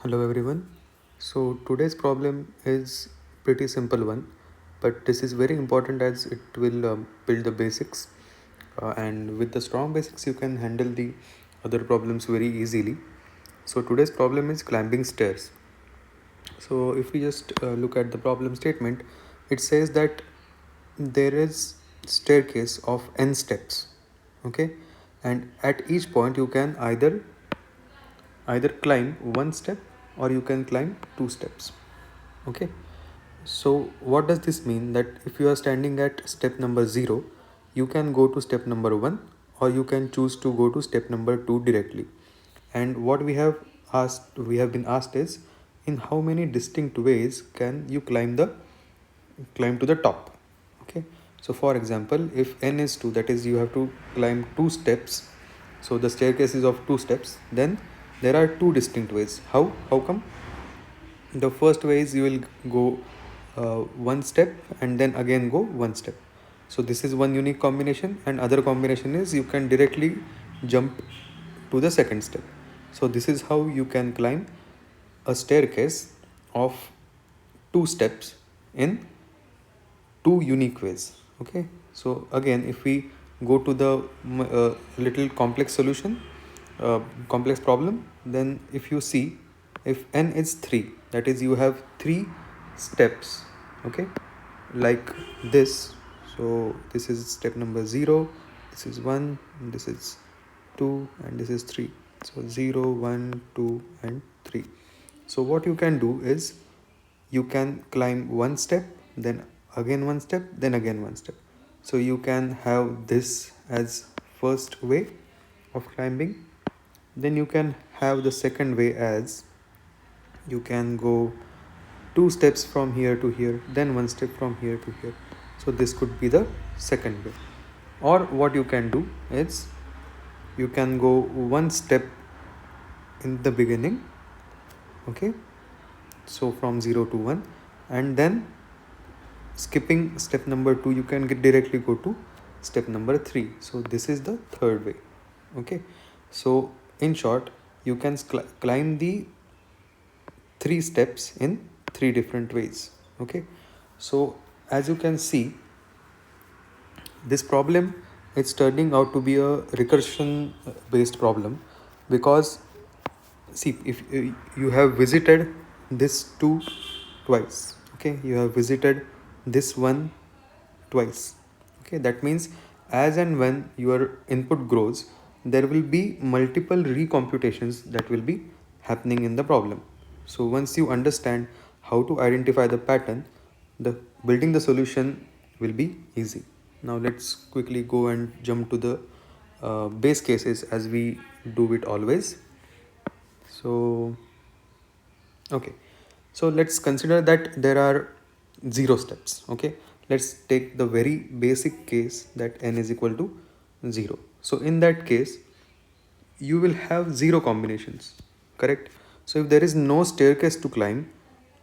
Hello everyone. So today's problem is pretty simple one, but this is very important as it will build the basics, and with the strong basics you can handle the other problems very easily. So today's problem is climbing stairs. So if we just look at the problem statement, it says that there is staircase of n steps, okay, and at each point you can either climb one step or you can climb two steps, okay. So what does this mean? That if you are standing at step number 0, you can go to step number 1, or you can choose to go to step number 2 directly. And what we have been asked is, in how many distinct ways can you climb to the top, okay. So for example, if n is 2, that is you have to climb two steps. So the staircase is of two steps, then there are two distinct ways. How come? The first way is you will go one step and then again go one step. So this is one unique combination, and other combination is you can directly jump to the second step. So this is how you can climb a staircase of two steps in two unique ways, okay. So again, if we go to the little complex solution, complex problem, then if you see, if n is 3, that is you have 3 steps, okay, like this. So this is step number 0, this is 1, and this is 2, and this is 3. So 0, 1, 2, and 3. So what you can do is you can climb one step, then again one step, then again one step. So you can have this as first way of climbing. Then you can have the second way as you can go two steps from here to here, then one step from here to here. So this could be the second way. Or what you can do is you can go one step in the beginning, okay, so from 0 to 1, and then skipping step number 2 you can directly go to step number 3. So this is the third way, okay. So in short, you can climb the 3 steps in 3 different ways, okay. So as you can see, this problem, it's turning out to be a recursion based problem, because see, if you have visited this 2 twice, okay, you have visited this one twice, okay. That means as and when your input grows, there will be multiple recomputations that will be happening in the problem. So once you understand how to identify the pattern, the building the solution will be easy. Now let's quickly go and jump to the base cases as we do it always. So okay, so let's consider that there are 0 steps, okay. Let's take the very basic case that n is equal to 0. So in that case, you will have 0 combinations, correct. So if there is no staircase to climb,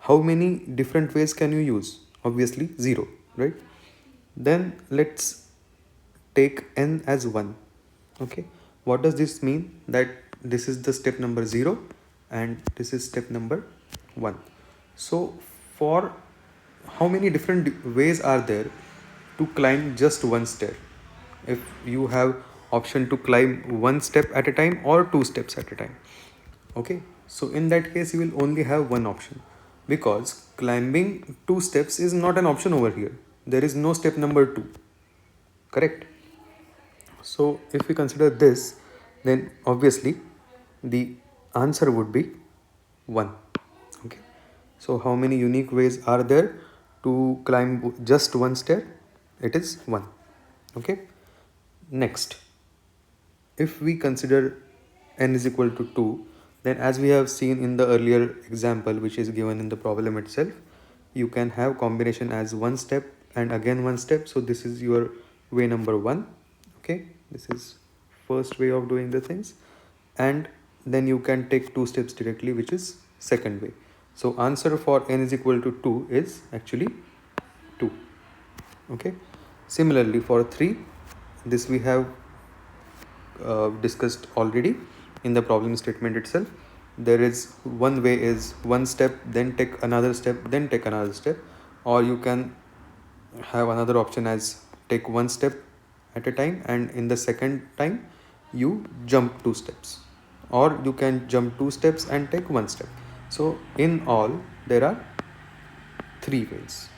how many different ways can you use? Obviously 0, right? Then let's take n as 1, okay. What does this mean? That this is the step number 0 and this is step number 1. So for how many different ways are there to climb just one stair? If you have option to climb one step at a time or two steps at a time, okay, so in that case you will only have one option, because climbing two steps is not an option over here. There is no step number 2, correct. So if we consider this, then obviously the answer would be 1, okay. So how many unique ways are there to climb just one stair? It is 1, okay. Next, if we consider n is equal to 2, then as we have seen in the earlier example which is given in the problem itself, you can have combination as one step and again one step. So this is your way number 1, okay. This is first way of doing the things, and then you can take two steps directly, which is second way. So answer for n is equal to 2 is actually 2, okay. Similarly for 3, this we have discussed already in the problem statement itself. there is one way is one step, then take another step, then take another step, or you can have another option as take one step at a time, and in the second time you jump two steps, or you can jump two steps and take one step. So in all there are three ways.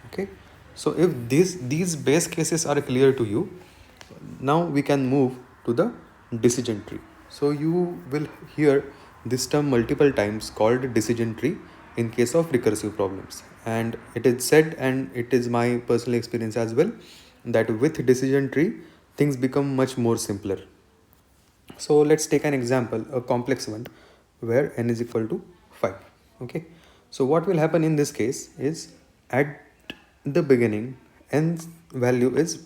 Okay, so if these base cases are clear to you, now we can move to the decision tree. So you will hear this term multiple times called decision tree in case of recursive problems, and it is said, and it is my personal experience as well, that with decision tree things become much more simpler. So let's take an example, a complex one, where n is equal to 5. Okay, so what will happen in this case is, at the beginning n's value is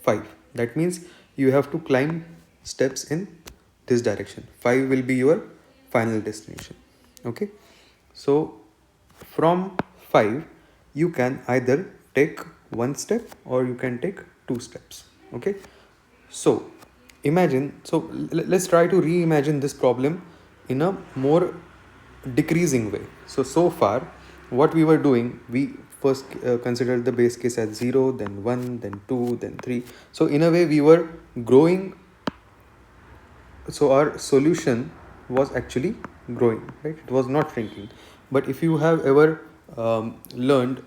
5. That means you have to climb steps in this direction. 5 will be your final destination. Okay, so from 5 you can either take one step or you can take two steps. Okay, so imagine, so let's try to reimagine this problem in a more decreasing way. So far what we were doing, we first considered the base case as 0, then 1, then 2, then 3. So in a way we were growing, so our solution was actually growing, right? It was not shrinking. But if you have ever learned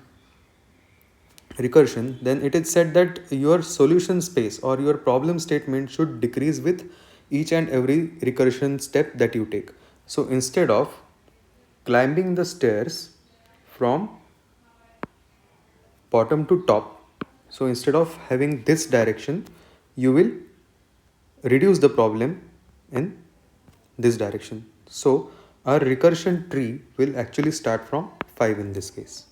recursion, then it is said that your solution space or your problem statement should decrease with each and every recursion step that you take. So instead of climbing the stairs from bottom to top, so instead of having this direction, you will reduce the problem in this direction. So our recursion tree will actually start from 5 in this case.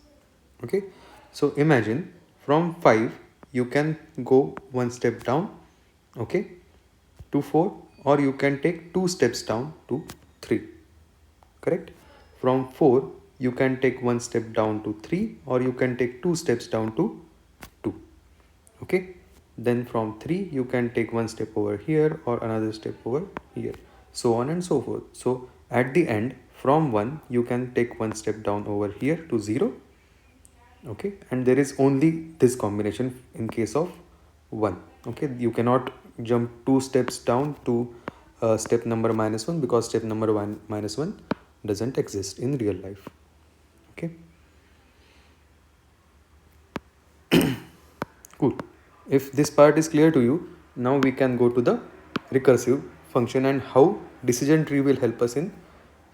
Okay, so imagine from 5 you can go one step down, okay, to 4, or you can take two steps down to 3. Correct? From 4 you can take one step down to 3, or you can take two steps down to 2. Okay, then from 3 you can take one step over here or another step over here, so on and so forth. So at the end, from 1 you can take one step down over here to 0. Okay, and there is only this combination in case of 1. Okay, you cannot jump two steps down to step number -1, because step number 1 -1 doesn't exist in real life. Okay, cool. If this part is clear to you, now we can go to the recursive function and how decision tree will help us in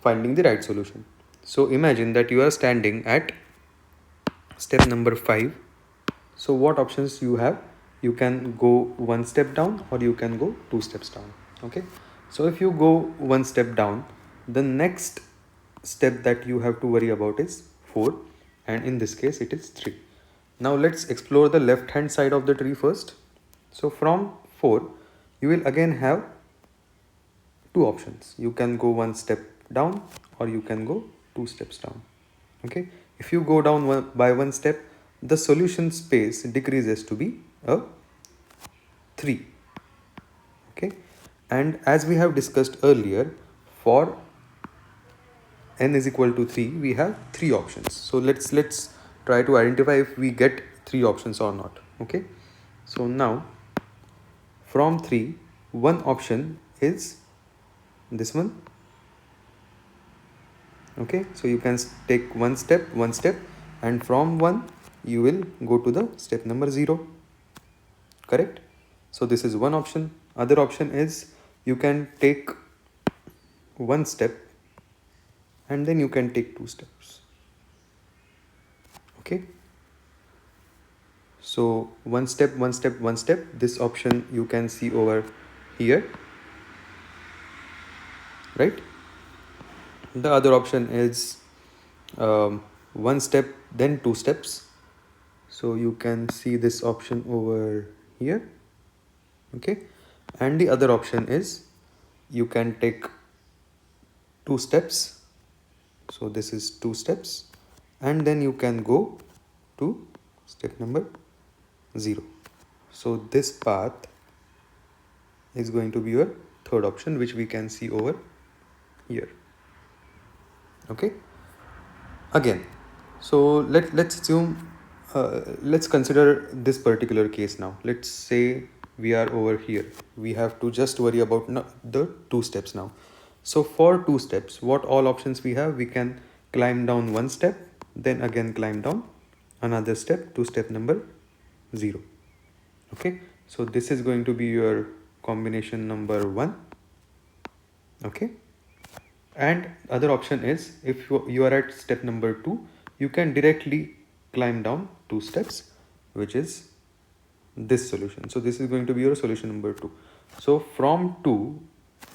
finding the right solution. So imagine that you are standing at step number 5. So what options you have? You can go one step down or you can go two steps down. Okay, so if you go one step down, the next step that you have to worry about is 4, and in this case it is 3. Now let's explore the left hand side of the tree first. So from 4 you will again have two options. You can go one step down or you can go two steps down. Okay, if you go down by one step, the solution space decreases to be a 3. Okay, and as we have discussed earlier, for n is equal to 3 we have three options. So let's try to identify if we get three options or not. Okay, so now from 3, one option is this one. Okay, so you can take one step, and from 1 you will go to the step number 0. Correct? So this is one option. Other option is you can take one step and then you can take two steps. Okay, so one step, this option you can see over here, right? The other option is one step then two steps, so you can see this option over here. Okay, and the other option is you can take two steps, so this is two steps, and then you can go to step number 0. So this path is going to be your third option, which we can see over here. Okay, again, so let's assume, let's consider this particular case now. Let's say we are over here. We have to just worry about the two steps now. So for two steps, what all options we have? We can climb down one step, then again climb down another step to step number 0. Okay, so this is going to be your combination number 1. Okay, and other option is, if you are at step number 2, you can directly climb down 2 steps, which is this solution. So this is going to be your solution number 2. So from 2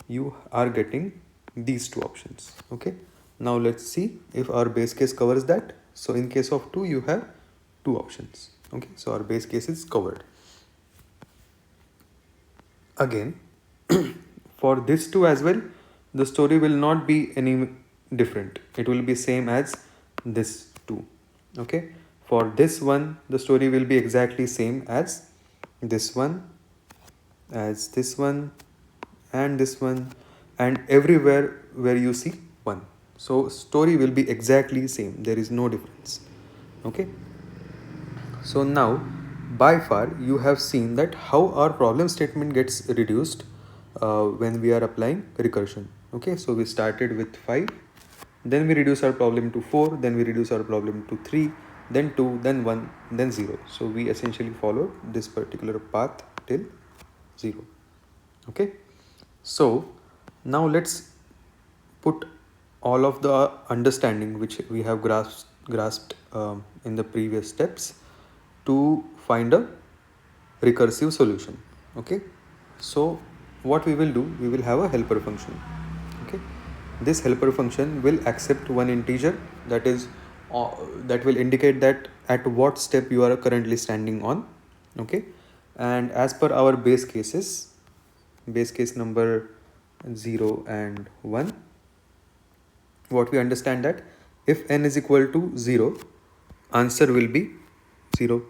you are getting these two options. Okay, now let's see if our base case covers that. So in case of 2 you have two options. Okay, so our base case is covered. Again, for this 2 as well, the story will not be any different. It will be same as this 2. Okay, for this one the story will be exactly same as this one, as this one, and this one, and everywhere where you see 1. So story will be exactly same. There is no difference. Okay, so now by far you have seen that how our problem statement gets reduced when we are applying recursion. Okay, so we started with 5, then we reduce our problem to 4, then we reduce our problem to 3, then 2, then 1, then 0. So we essentially followed this particular path till 0. Okay, so now let's put all of the understanding which we have grasped in the previous steps to find a recursive solution. Okay, so what we will do, we will have a helper function. Okay, this helper function will accept one integer, that is that will indicate that at what step you are currently standing on. Okay, and as per our base cases, base case number 0 and 1, what we understand that if n is equal to 0, answer will be 0.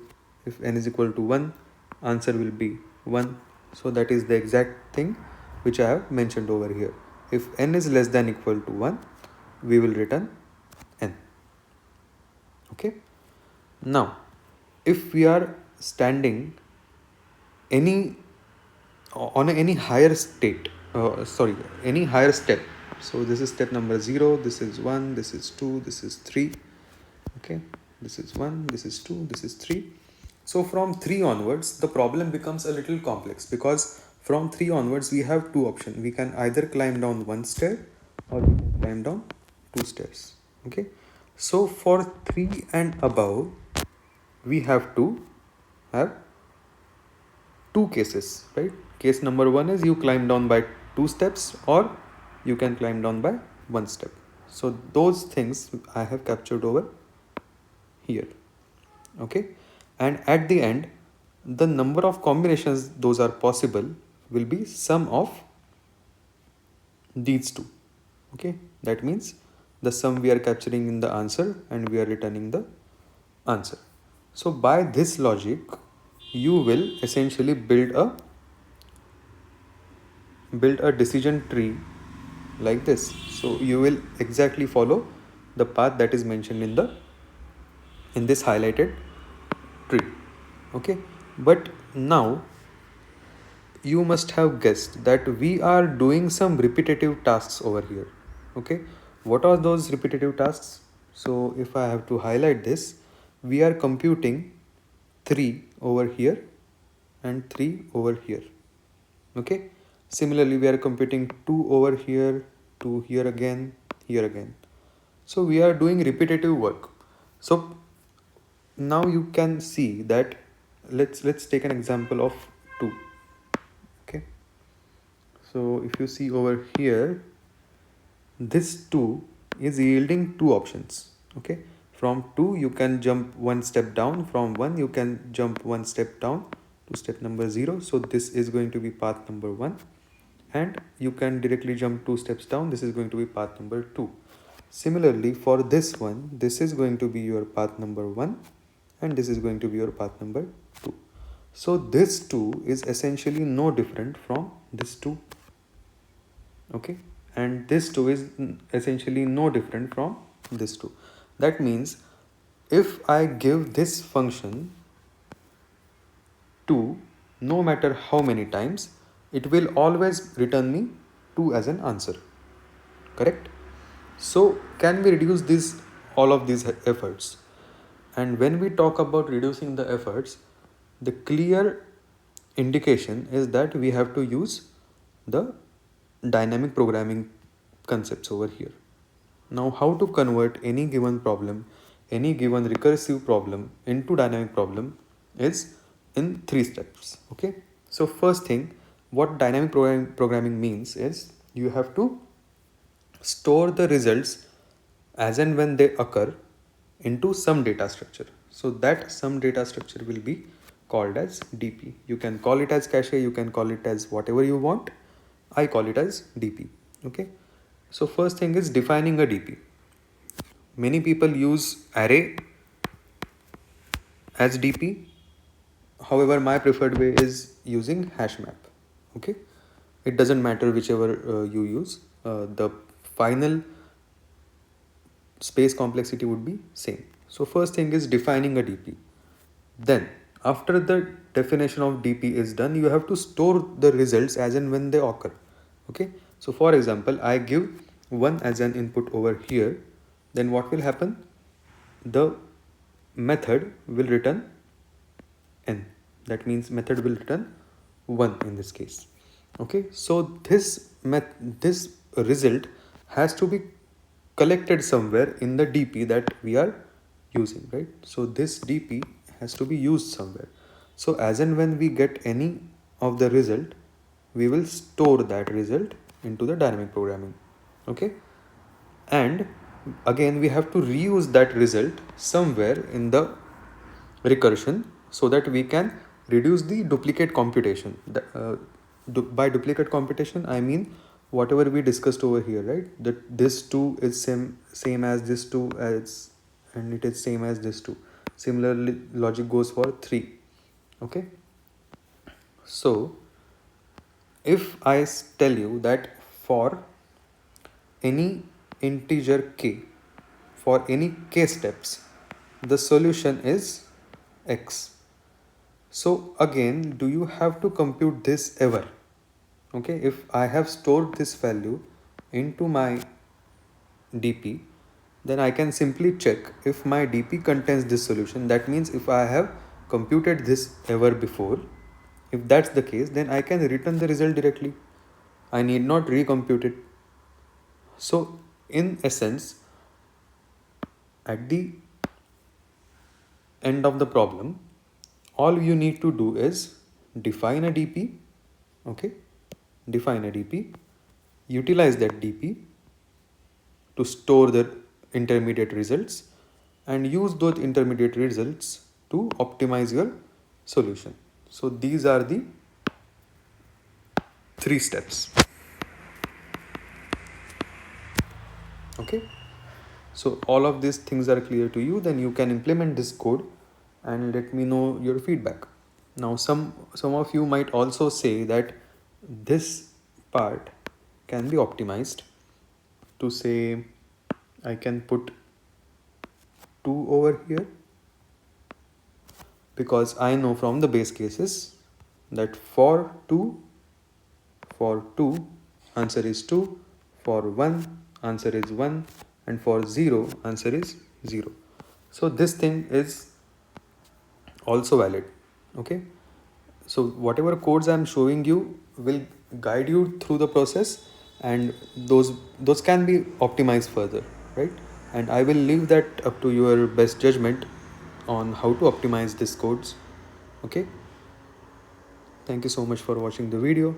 If n is equal to 1, answer will be 1. So that is the exact thing which I have mentioned over here. If n is less than equal to 1, we will return n. Okay, now if we are standing any on any higher state, any higher step. So this is step number 0, this is 1, this is 2, this is 3. Okay, this is 1, this is 2, this is 3. So from 3 onwards the problem becomes a little complex, because from 3 onwards we have two options. We can either climb down one stair or we can climb down 2 stairs. Okay, so for 3 and above we have to have two cases, right? Case number 1 is you climb down by 2 steps, or you can climb down by 1 step. So those things I have captured over here. Okay, and at the end the number of combinations those are possible will be sum of these two. Okay, that means the sum we are capturing in the answer and we are returning the answer. So by this logic you will essentially build a decision tree like this. So you will exactly follow the path that is mentioned in this highlighted tree. Okay, but now you must have guessed that we are doing some repetitive tasks over here. Okay, what are those repetitive tasks? So if I have to highlight this, we are computing 3 over here and 3 over here. Okay, similarly we are computing 2 over here, 2 here again, here again. So we are doing repetitive work. So now you can see that let's take an example of 2. Okay, so if you see over here, this 2 is yielding two options. Okay, from 2 you can jump one step down, from 1 you can jump one step down to step number 0. So this is going to be path number 1, and you can directly jump 2 steps down. This is going to be path number 2. Similarly for this one, this is going to be your path number 1, and this is going to be your path number 2. So this 2 is essentially no different from this 2. Okay, and this 2 is essentially no different from this 2. That means if I give this function 2 no matter how many times, it will always return me 2 as an answer. Correct? So can we reduce this all of these efforts? And when we talk about reducing the efforts, the clear indication is that we have to use the dynamic programming concepts over here. Now, how to convert any given problem, any given recursive problem into dynamic problem is in 3 steps. Okay. So first thing, what dynamic programming means is you have to store the results as and when they occur into some data structure. So that some data structure will be called as DP. You can call it as cache, you can call it as whatever you want. I call it as DP. Okay. So first thing is defining a DP. Many people use array as DP. However, my preferred way is using hash map. Okay. It doesn't matter whichever you use. The final space complexity would be same. So first thing is defining a DP. Then after the definition of DP is done, you have to store the results as and when they occur. Okay. So for example, I give 1 as an input over here. Then what will happen? The method will return n. That means method will return 1 in this case. Okay. So this result has to be collected somewhere in the DP that we are using, right? So this DP has to be used somewhere. So as and when we get any of the result, we will store that result into the dynamic programming. Okay. And again, we have to reuse that result somewhere in the recursion so that we can reduce the duplicate computation. By duplicate computation, I mean whatever we discussed over here, right? That this 2 is same as this 2 as, and it is same as this 2. Similarly, logic goes for 3. Okay. So if I tell you that for any integer k, for any k steps, the solution is x. So again, do you have to compute this ever? Okay, if I have stored this value into my DP, then I can simply check if my DP contains this solution. That means if I have computed this ever before, if that's the case, then I can return the result directly. I need not recompute it. So in essence, at the end of the problem, all you need to do is define a DP. Okay, define a DP, utilize that DP to store the intermediate results and use those intermediate results to optimize your solution. So these are the 3 steps. Okay. So all of these things are clear to you, then you can implement this code and let me know your feedback. Now some of you might also say that this part can be optimized to say I can put 2 over here, because I know from the base cases that for 2 answer is 2, for 1 answer is 1, and for 0 answer is 0. So this thing is also valid. Okay. So whatever codes I'm showing you will guide you through the process, and those can be optimized further, right? And I will leave that up to your best judgment on how to optimize these codes. Okay. Thank you so much for watching the video.